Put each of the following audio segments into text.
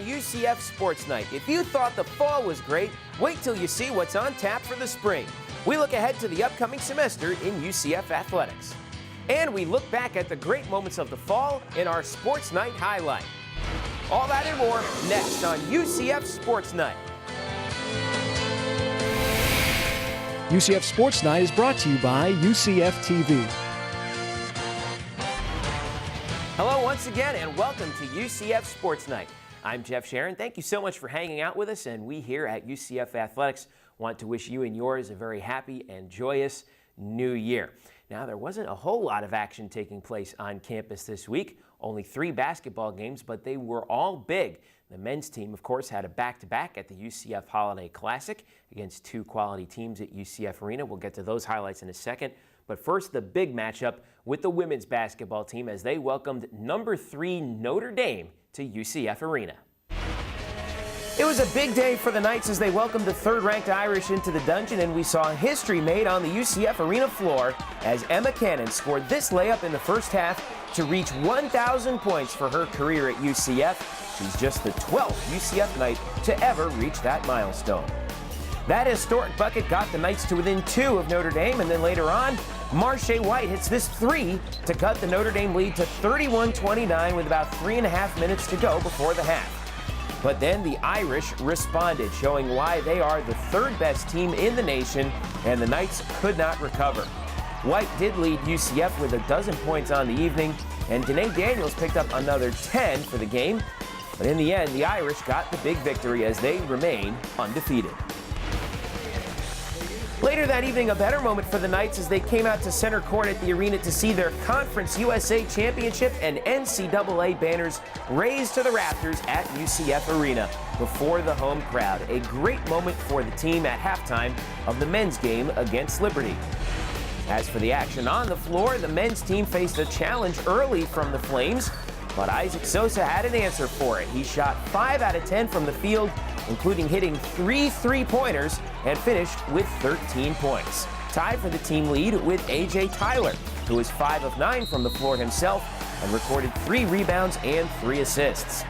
UCF Sports Night. If you thought the fall was great, wait till you see what's on tap for the spring. We look ahead to the upcoming semester in UCF Athletics. And we look back at the great moments of the fall in our Sports Night highlight. All that and more next on UCF Sports Night. UCF Sports Night is brought to you by UCF TV. Hello once again and welcome to UCF Sports Night. I'm Jeff Sharon. Thank you so much for hanging out with us, and we here at UCF Athletics want to wish you and yours a very happy and joyous new year. Now, there wasn't a whole lot of action taking place on campus this week. Only 3 basketball games, but they were all big. The men's team, of course, had a back-to-back at the UCF Holiday Classic against 2 quality teams at UCF Arena. We'll get to those highlights in a second. But first, the big matchup with the women's basketball team as they welcomed number 3 Notre Dame to UCF Arena. It was a big day for the Knights as they welcomed the 3rd-ranked Irish into the dungeon, and we saw history made on the UCF Arena floor as Emma Cannon scored this layup in the first half to reach 1,000 points for her career at UCF. She's just the 12th UCF Knight to ever reach that milestone. That historic bucket got the Knights to within 2 of Notre Dame, and then later on, Marche White hits this 3 to cut the Notre Dame lead to 31-29 with about 3.5 minutes to go before the half. But then the Irish responded, showing why they are the 3rd best team in the nation, and the Knights could not recover. White did lead UCF with 12 points on the evening, and Danae Daniels picked up another 10 for the game. But in the end, the Irish got the big victory as they remain undefeated. Later that evening, a better moment for the Knights as they came out to center court at the arena to see their Conference USA Championship and NCAA banners raised to the rafters at UCF Arena before the home crowd. A great moment for the team at halftime of the men's game against Liberty. As for the action on the floor, the men's team faced a challenge early from the Flames, but Isaac Sosa had an answer for it. He shot 5 out of 10 from the field, including hitting 3 3-pointers, and finished with 13 points. Tied for the team lead with A.J. Tyler, who was 5 of 9 from the floor himself and recorded 3 rebounds and 3 assists.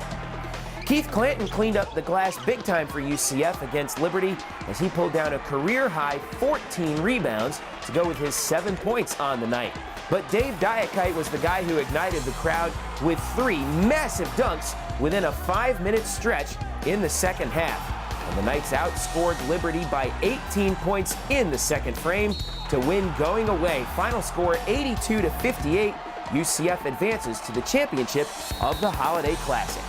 Keith Clanton cleaned up the glass big time for UCF against Liberty as he pulled down a career-high 14 rebounds to go with his 7 points on the night. But Dave Diakite was the guy who ignited the crowd with 3 massive dunks within a 5-minute stretch in the second half. And the Knights outscored Liberty by 18 points in the second frame to win going away. Final score 82-58. UCF advances to the championship of the Holiday Classic.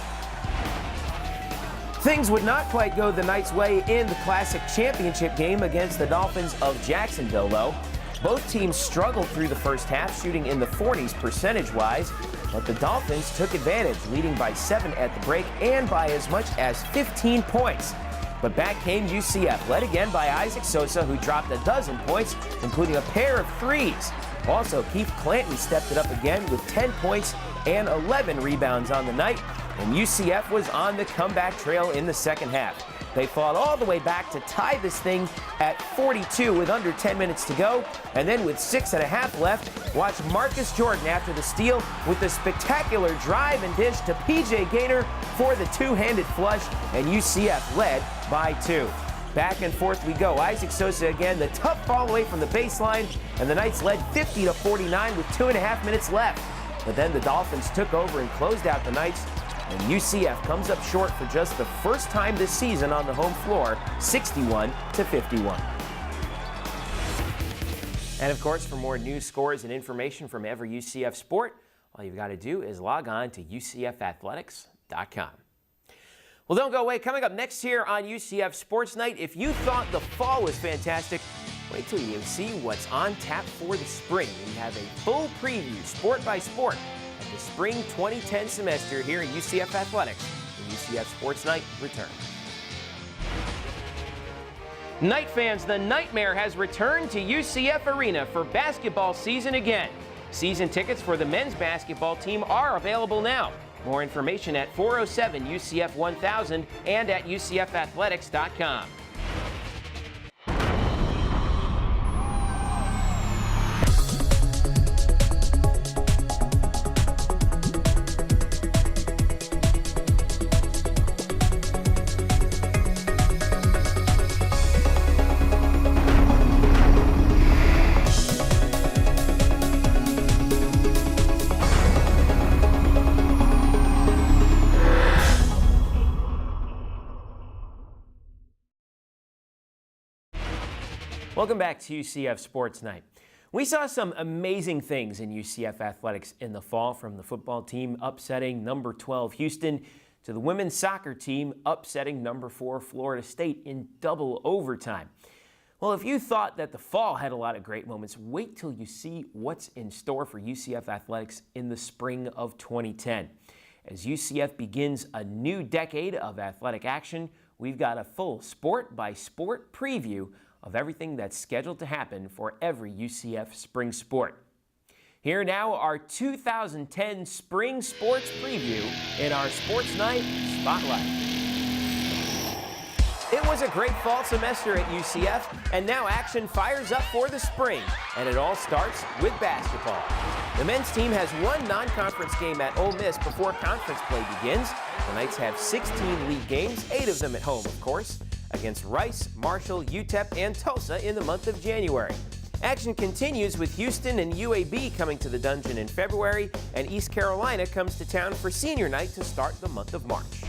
Things would not quite go the Knights' way in the Classic championship game against the Dolphins of Jacksonville, though. Both teams struggled through the first half, shooting in the 40s percentage-wise, but the Dolphins took advantage, leading by 7 at the break and by as much as 15 points. But back came UCF, led again by Isaac Sosa, who dropped 12 points, including a pair of 3s. Also, Keith Clanton stepped it up again with 10 points and 11 rebounds on the night, and UCF was on the comeback trail in the second half. They fought all the way back to tie this thing at 42 with under 10 minutes to go. And then with 6.5 left, watch Marcus Jordan after the steal with the spectacular drive and dish to P.J. Gaynor for the 2-handed flush, and UCF led by 2. Back and forth we go. Isaac Sosa again, the tough ball away from the baseline, and the Knights led 50-49 with 2.5 minutes left. But then the Dolphins took over and closed out the Knights, and UCF comes up short for just the first time this season on the home floor, 61-51. And of course, for more news, scores, and information from every UCF sport, all you've got to do is log on to UCFathletics.com. Well, don't go away. Coming up next here on UCF Sports Night, if you thought the fall was fantastic, wait till you see what's on tap for the spring. We have a full preview, sport by sport, of the spring 2010 semester here at UCF Athletics. The UCF Sports Night returns. Knight fans, the nightmare has returned to UCF Arena for basketball season again. Season tickets for the men's basketball team are available now. More information at 407 UCF 1000 and at UCFathletics.com. Welcome back to UCF Sports Night. We saw some amazing things in UCF Athletics in the fall, from the football team upsetting number 12 Houston to the women's soccer team upsetting number 4 Florida State in double overtime. Well, if you thought that the fall had a lot of great moments, wait till you see what's in store for UCF Athletics in the spring of 2010. As UCF begins a new decade of athletic action, we've got a full sport-by-sport preview of everything that's scheduled to happen for every UCF spring sport. Here now, our 2010 Spring Sports Preview in our Sports Night Spotlight. It was a great fall semester at UCF, and now action fires up for the spring, and it all starts with basketball. The men's team has one non-conference game at Ole Miss before conference play begins. The Knights have 16 league games, 8 of them at home, of course, against Rice, Marshall, UTEP, and Tulsa in the month of January. Action continues with Houston and UAB coming to the Dungeon in February, and East Carolina comes to town for senior night to start the month of March.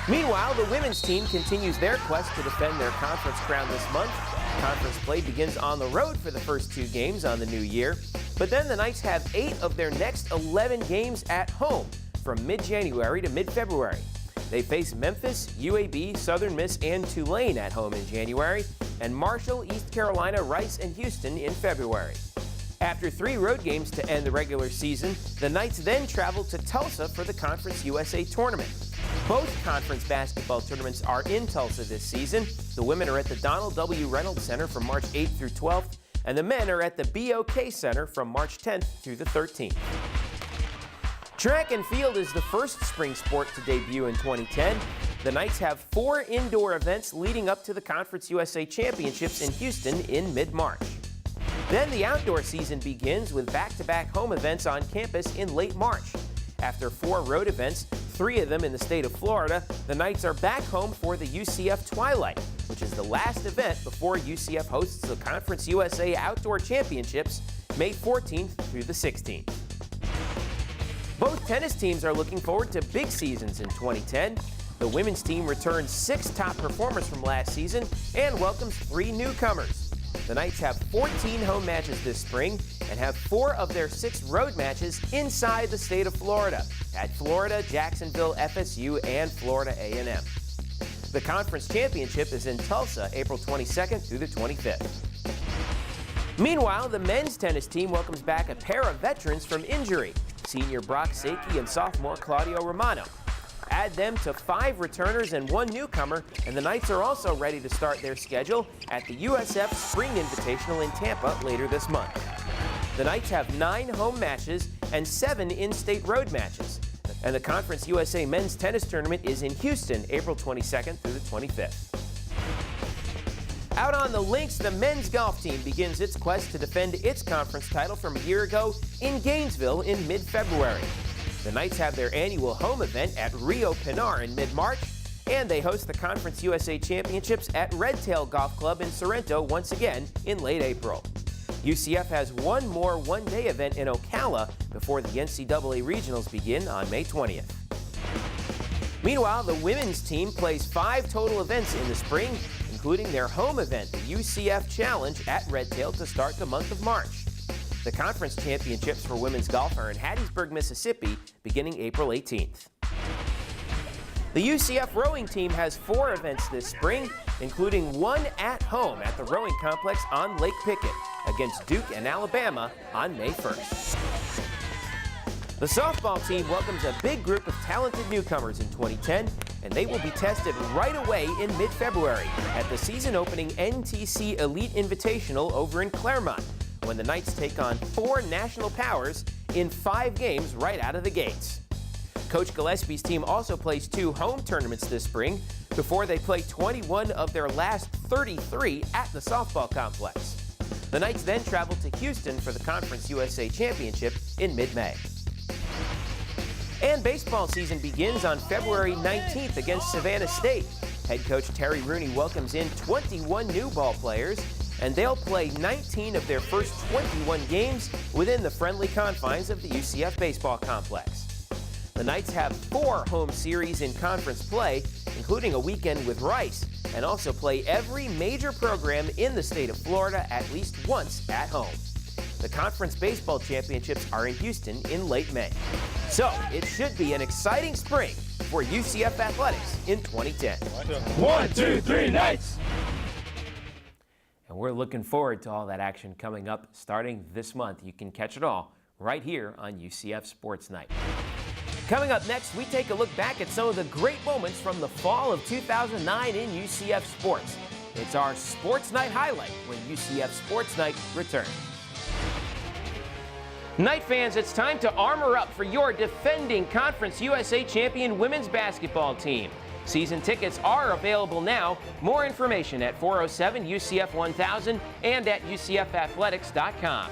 Meanwhile, the women's team continues their quest to defend their conference crown this month. Conference play begins on the road for the first 2 games on the new year, but then the Knights have 8 of their next 11 games at home from mid-January to mid-February. They face Memphis, UAB, Southern Miss, and Tulane at home in January, and Marshall, East Carolina, Rice, and Houston in February. After 3 road games to end the regular season, the Knights then travel to Tulsa for the Conference USA tournament. Both conference basketball tournaments are in Tulsa this season. The women are at the Donald W. Reynolds Center from March 8th through 12th, and the men are at the BOK Center from March 10th through the 13th. Track and field is the first spring sport to debut in 2010. The Knights have 4 indoor events leading up to the Conference USA Championships in Houston in mid-March. Then the outdoor season begins with back-to-back home events on campus in late March. After 4 road events, 3 of them in the state of Florida, the Knights are back home for the UCF Twilight, which is the last event before UCF hosts the Conference USA Outdoor Championships May 14th through the 16th. Both tennis teams are looking forward to big seasons in 2010. The women's team returns 6 top performers from last season and welcomes 3 newcomers. The Knights have 14 home matches this spring and have 4 of their 6 road matches inside the state of Florida, at Florida, Jacksonville, FSU, and Florida A&M. The conference championship is in Tulsa, April 22nd through the 25th. Meanwhile, the men's tennis team welcomes back a pair of veterans from injury, senior Brock Sakey and sophomore Claudio Romano. Add them to 5 returners and 1 newcomer, and the Knights are also ready to start their schedule at the USF Spring Invitational in Tampa later this month. The Knights have 9 home matches and 7 in-state road matches, and the Conference USA Men's Tennis Tournament is in Houston, April 22nd through the 25th. Out on the links, the men's golf team begins its quest to defend its conference title from a year ago in Gainesville in mid-February. The Knights have their annual home event at Rio Pinar in mid-March, and they host the Conference USA Championships at Redtail Golf Club in Sorrento once again in late April. UCF has one more one-day event in Ocala before the NCAA Regionals begin on May 20th. Meanwhile, the women's team plays 5 total events in the spring, including their home event, the UCF Challenge at Redtail, to start the month of March. The conference championships for women's golf are in Hattiesburg, Mississippi, beginning April 18th. The UCF rowing team has 4 events this spring, including 1 at home at the rowing complex on Lake Pickett against Duke and Alabama on May 1st. The softball team welcomes a big group of talented newcomers in 2010, and they will be tested right away in mid-February at the season-opening NTC Elite Invitational over in Claremont, when the Knights take on 4 national powers in 5 games right out of the gates. Coach Gillespie's team also plays 2 home tournaments this spring before they play 21 of their last 33 at the softball complex. The Knights then travel to Houston for the Conference USA Championship in mid-May. And baseball season begins on February 19th against Savannah State. Head coach Terry Rooney welcomes in 21 new ball players, and they'll play 19 of their first 21 games within the friendly confines of the UCF baseball complex. The The Knights have 4 home series in conference play, including a weekend with Rice, and also play every major program in the state of Florida at least once at home. The conference baseball championships are in Houston in late May. So it should be an exciting spring for UCF Athletics in 2010. 1, 2, 3, Knights! And we're looking forward to all that action coming up starting this month. You can catch it all right here on UCF Sports Night. Coming up next, we take a look back at some of the great moments from the fall of 2009 in UCF sports. It's our Sports Night highlight when UCF Sports Night returns. Knight fans, it's time to armor up for your defending Conference USA champion women's basketball team. Season tickets are available now. More information at 407 UCF 1000 and at UCFathletics.com.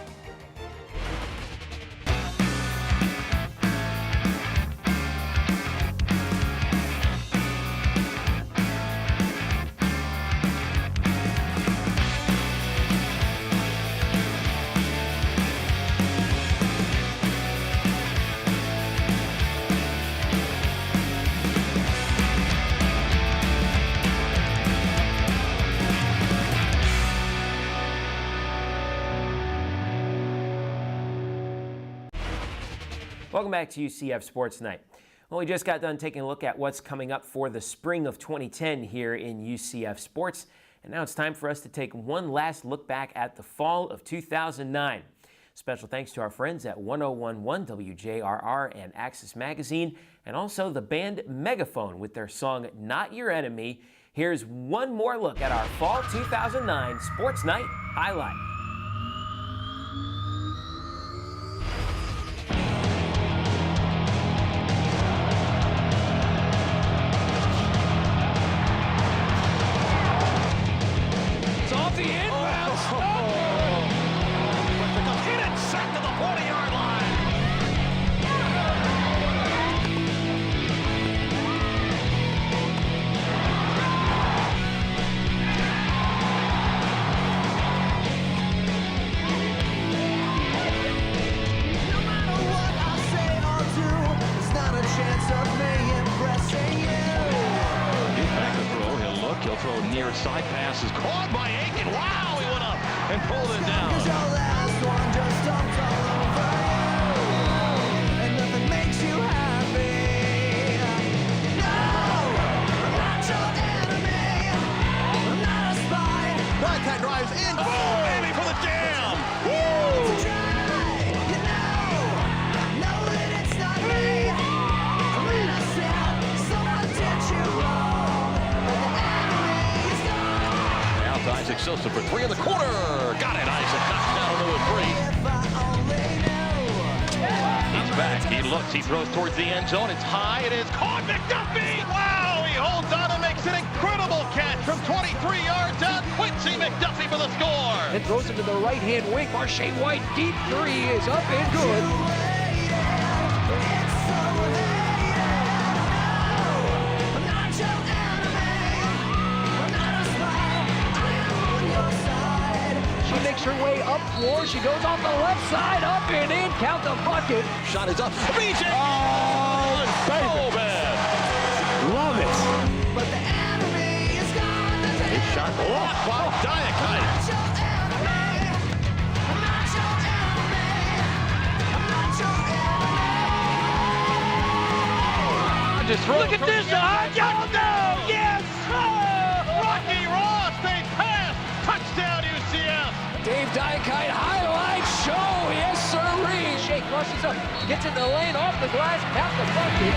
Welcome back to UCF Sports Night. Well, we just got done taking a look at what's coming up for the spring of 2010 here in UCF Sports. And now it's time for us to take one last look back at the fall of 2009. Special thanks to our friends at 1011 WJRR and Access Magazine, and also the band Megaphone with their song Not Your Enemy. Here's one more look at our fall 2009 Sports Night highlight. Side pass is caught by Aiken. Wow, he went up and pulled it down. And nothing makes you happy. No, I'm not your enemy. I'm not a spy. Wildcat drives in. Oh, baby, for the jam. Woo! You know that it's not me. I'm innocent. Someone did you wrong. But the enemy is gone. Now to Isaac Sosa for 3 in the corner. Got it, Isaac. Knocks down another 3. If I only knew. He's back. He looks. He throws towards the end zone. It's high. It is caught. McDuffie. Wow. He holds on and makes an incredible catch from 23 yards out. Quincy McDuffie for the score. And throws it to the right-hand wing. Marche White, deep three is up and good. It's so late. I'm not your enemy. I'm not a spy. I am on your side. She makes her way up floor. She goes off the left side, up and in. Count the bucket. Shot is up. BJ. Oh, so bad. Love it. But the enemy is gone. His shot blocked by Diakite. I'm not your enemy. I'm not your enemy. I'm not your enemy. Just look at this. Yes. Rocky Ross. They pass. Touchdown UCF. Dave Diakite highlight show. Yes, sirree. Shake rushes up, gets in the lane, off the glass, count the bucket.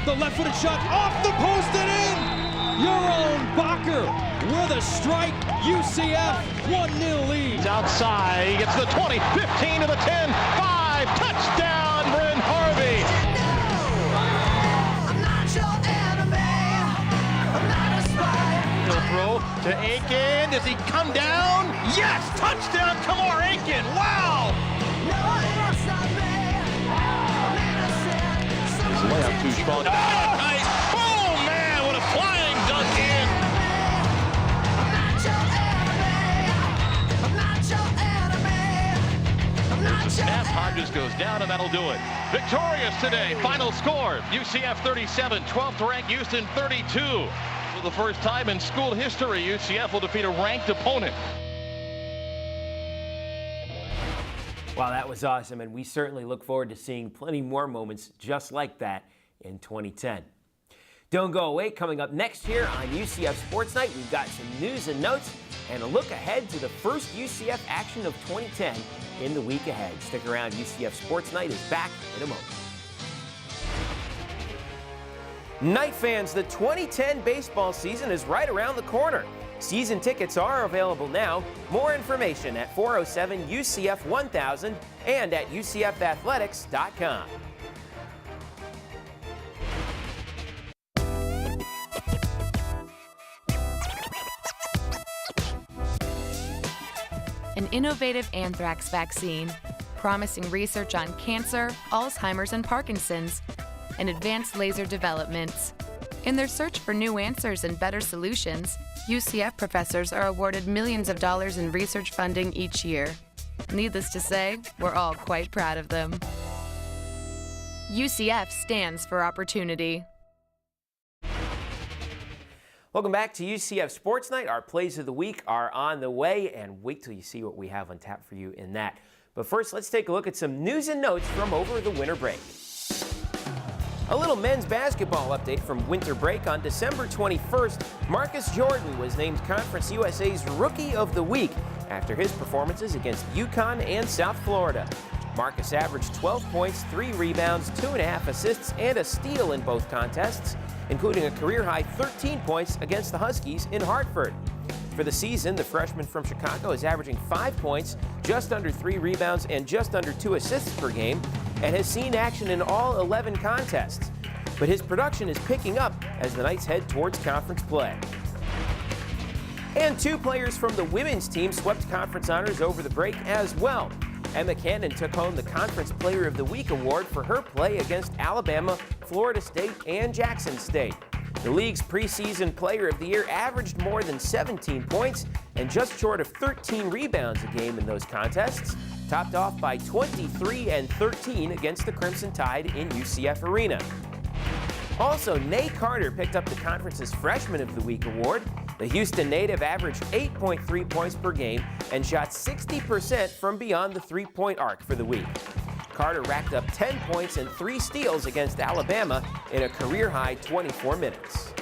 The left-footed shot off the post and in! Your own Bacher with a strike. UCF 1-0 lead. He's outside. He gets to the 20, 15 to the 10, 5. Touchdown, Bryn Harvey. I'm not your enemy. I'm not a spy. He'll throw to Aiken. Does he come down? Yes! Touchdown, Kamar Aiken. Wow! No, it's not me. I'm innocent. His layup too strong. Nice! Oh, man, what a flying dunk in. I'm not your enemy. down, and that'll do it. Victorious today. Final score, UCF 37, 12th ranked Houston 32. For the first time in school history, UCF will defeat a ranked opponent. Wow, that was awesome, and we certainly look forward to seeing plenty more moments just like that in 2010. Don't go away. Coming up next here on UCF Sports Night, we've got some news and notes and a look ahead to the first UCF action of 2010 in the week ahead. Stick around. UCF Sports Night is back in a moment. Night fans, the 2010 baseball season is right around the corner. Season tickets are available now. More information at 407 UCF 1000 and at UCFathletics.com. An innovative anthrax vaccine, promising research on cancer, Alzheimer's, and Parkinson's, and advanced laser developments. In their search for new answers and better solutions, UCF professors are awarded millions of dollars in research funding each year. Needless to say, we're all quite proud of them. UCF stands for opportunity. Welcome back to UCF Sports Night. Our plays of the week are on the way, and wait till you see what we have on tap for you in that. But first, let's take a look at some news and notes from over the winter break. A little men's basketball update from winter break. On December 21st, Marcus Jordan was named Conference USA's Rookie of the Week after his performances against UConn and South Florida. Marcus averaged 12 points, 3 rebounds, 2.5 assists, and a steal in both contests, including a career-high 13 points against the Huskies in Hartford. For the season, the freshman from Chicago is averaging 5 points, just under 3 rebounds, and just under 2 assists per game, and has seen action in all 11 contests. But his production is picking up as the Knights head towards conference play. And 2 players from the women's team swept conference honors over the break as well. Emma Cannon took home the Conference Player of the Week award for her play against Alabama, Florida State, and Jackson State. The league's preseason Player of the Year averaged more than 17 points and just short of 13 rebounds a game in those contests, topped off by 23 and 13 against the Crimson Tide in UCF Arena. Also, Nay Carter picked up the conference's Freshman of the Week award. The Houston native averaged 8.3 points per game and shot 60% from beyond the three-point arc for the week. Carter racked up 10 points and 3 steals against Alabama in a career-high 24 minutes.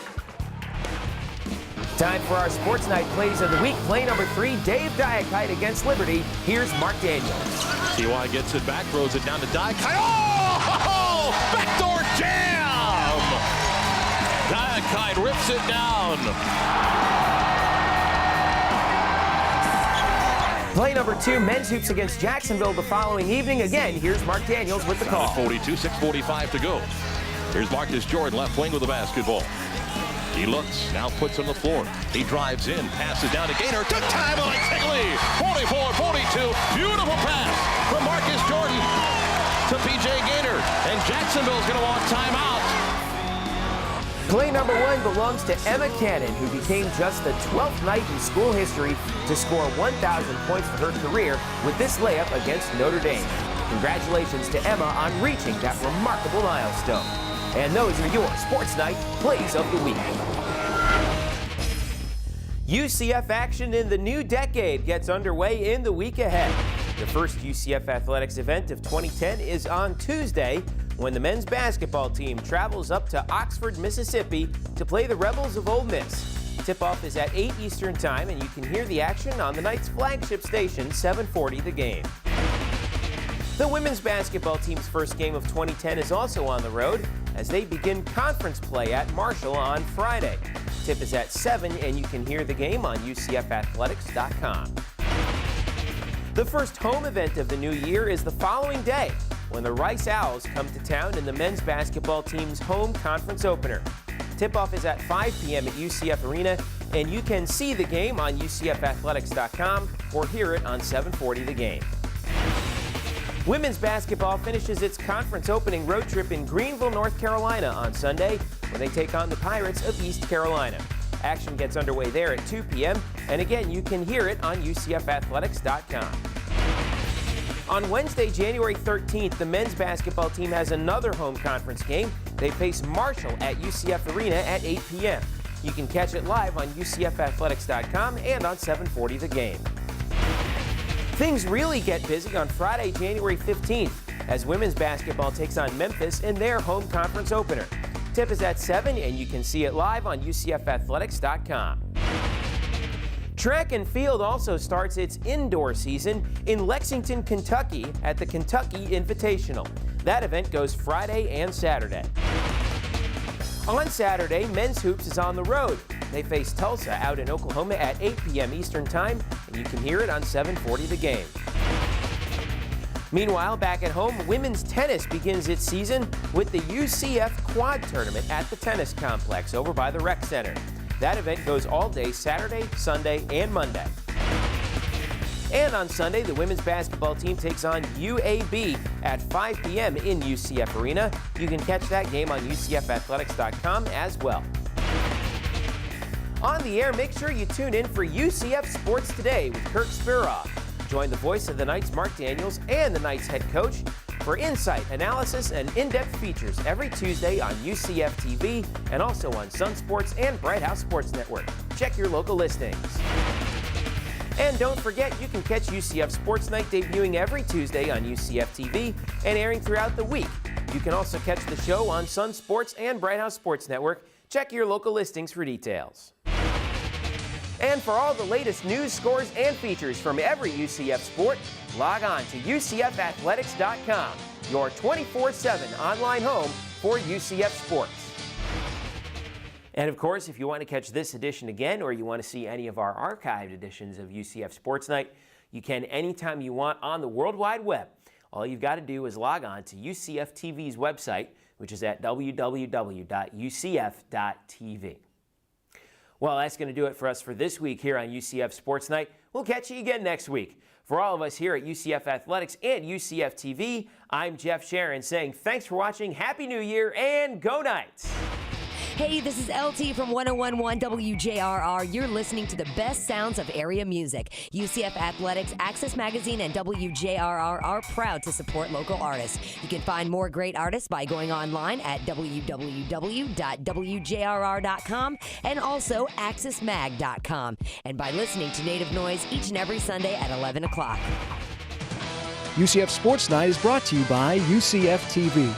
Time for our Sports Night plays of the week. Play number 3, Dave Diakite against Liberty. Here's Mark Daniels. TY gets it back, throws it down to Diakite. Oh! Backdoor jam! Diakite rips it down. Play number 2, men's hoops against Jacksonville the following evening. Again, here's Mark Daniels with the call. 42, 6:45 to go. Here's Marcus Jordan, left wing with the basketball. He looks, now puts on the floor. He drives in, passes down to Gaynor. Took time on Tigley. 44-42. Beautiful pass from Marcus Jordan to P.J. Gaynor. And Jacksonville's going to want timeout. Play number 1 belongs to Emma Cannon, who became just the 12th Knight in school history to score 1,000 points for her career with this layup against Notre Dame. Congratulations to Emma on reaching that remarkable milestone. And those are your Sports Night plays of the week. UCF action in the new decade gets underway in the week ahead. The first UCF Athletics event of 2010 is on Tuesday, when the men's basketball team travels up to Oxford, Mississippi to play the Rebels of Ole Miss. Tip-off is at 8 Eastern Time, and you can hear the action on the Knights' flagship station, 740 The Game. The women's basketball team's first game of 2010 is also on the road as they begin conference play at Marshall on Friday. Tip is at 7, and you can hear the game on UCFathletics.com. The first home event of the new year is the following day, when the Rice Owls come to town in the men's basketball team's home conference opener. Tip-off is at 5 p.m. at UCF Arena, and you can see the game on UCFathletics.com or hear it on 740 The Game. Women's basketball finishes its conference opening road trip in Greenville, North Carolina on Sunday when they take on the Pirates of East Carolina. Action gets underway there at 2 p.m., and again, you can hear it on UCFathletics.com. On Wednesday, January 13th, the men's basketball team has another home conference game. They face Marshall at UCF Arena at 8 p.m. You can catch it live on UCFathletics.com and on 740 The Game. Things really get busy on Friday, January 15th, as women's basketball takes on Memphis in their home conference opener. Tip is at 7, and you can see it live on UCFathletics.com. Track and field also starts its indoor season in Lexington, Kentucky at the Kentucky Invitational. That event goes Friday and Saturday. On Saturday, men's hoops is on the road. They face Tulsa out in Oklahoma at 8 p.m. Eastern Time, and you can hear it on 740 The Game. Meanwhile, back at home, women's tennis begins its season with the UCF Quad Tournament at the tennis complex over by the Rec Center. That event goes all day Saturday, Sunday, and Monday. And on Sunday, the women's basketball team takes on UAB at 5 p.m. in UCF Arena. You can catch that game on UCFathletics.com as well. On the air, make sure you tune in for UCF Sports Today with Kirk Spiroff. Join the voice of the Knights, Mark Daniels, and the Knights head coach for insight, analysis, and in-depth features every Tuesday on UCF TV and also on Sun Sports and Bright House Sports Network. Check your local listings. And don't forget, you can catch UCF Sports Night debuting every Tuesday on UCF TV and airing throughout the week. You can also catch the show on Sun Sports and Bright House Sports Network. Check your local listings for details. And for all the latest news, scores, and features from every UCF sport, log on to UCFathletics.com, your 24/7 online home for UCF sports. And of course, if you want to catch this edition again, or you want to see any of our archived editions of UCF Sports Night, you can anytime you want on the World Wide Web. All you've got to do is log on to UCF TV's website, which is at www.ucf.tv. Well, that's going to do it for us for this week here on UCF Sports Night. We'll catch you again next week. For all of us here at UCF Athletics and UCF TV, I'm Jeff Sharon saying thanks for watching, Happy New Year, and go Knights! Hey, this is LT from 101.1 WJRR. You're listening to the best sounds of area music. UCF Athletics, Access Magazine, and WJRR are proud to support local artists. You can find more great artists by going online at www.wjrr.com and also accessmag.com, and by listening to Native Noise each and every Sunday at 11 o'clock. UCF Sports Night is brought to you by UCF TV.